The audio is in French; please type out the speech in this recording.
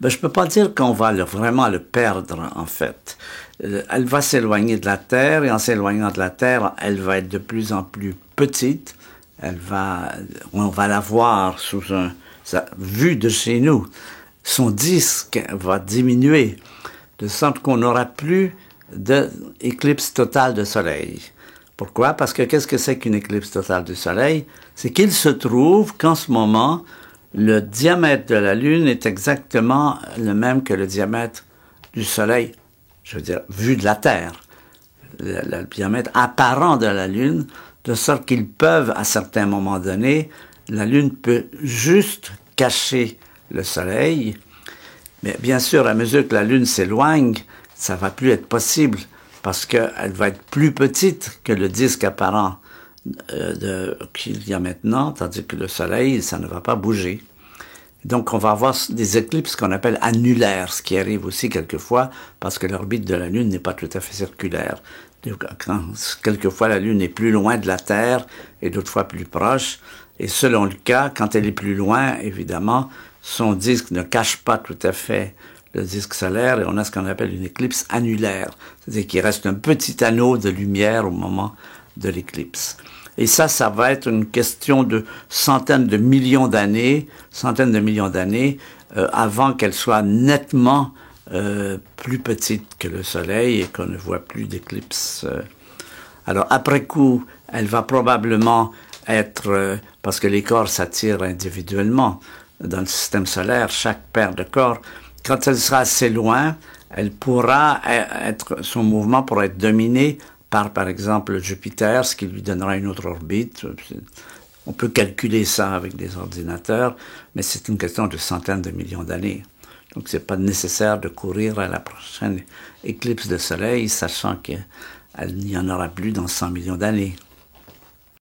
Ben, je peux pas dire qu'on va vraiment le perdre, en fait. Elle va s'éloigner de la Terre, et en s'éloignant de la Terre, elle va être de plus en plus petite. On va la voir vue de chez nous. Son disque va diminuer, de sorte qu'on n'aura plus d'éclipse totale de Soleil. Pourquoi? Parce que qu'est-ce que c'est qu'une éclipse totale du Soleil? C'est qu'il se trouve qu'en ce moment, le diamètre de la Lune est exactement le même que le diamètre du Soleil, je veux dire, vu de la Terre. Le diamètre apparent de la Lune, de sorte qu'ils peuvent, à certains moments donnés, la Lune peut juste cacher le Soleil. Mais bien sûr, à mesure que la Lune s'éloigne, ça va plus être possible parce qu'elle va être plus petite que le disque apparent qu'il y a maintenant, tandis que le Soleil, ça ne va pas bouger. Donc, on va avoir des éclipses qu'on appelle annulaires, ce qui arrive aussi quelquefois parce que l'orbite de la Lune n'est pas tout à fait circulaire. Quelquefois, la Lune est plus loin de la Terre et d'autres fois plus proche. Et selon le cas, quand elle est plus loin, évidemment, son disque ne cache pas tout à fait le disque solaire et on a ce qu'on appelle une éclipse annulaire. C'est-à-dire qu'il reste un petit anneau de lumière au moment de l'éclipse. Et ça va être une question de centaines de millions d'années avant qu'elle soit nettement plus petite que le Soleil et qu'on ne voit plus d'éclipse. Alors, après coup, elle va probablement être, parce que les corps s'attirent individuellement dans le système solaire, chaque paire de corps, quand elle sera assez loin, son mouvement pourra être dominé par exemple, Jupiter, ce qui lui donnera une autre orbite. On peut calculer ça avec des ordinateurs, mais c'est une question de centaines de millions d'années. Donc, c'est pas nécessaire de courir à la prochaine éclipse de soleil, sachant qu'il n'y en aura plus dans 100 millions d'années.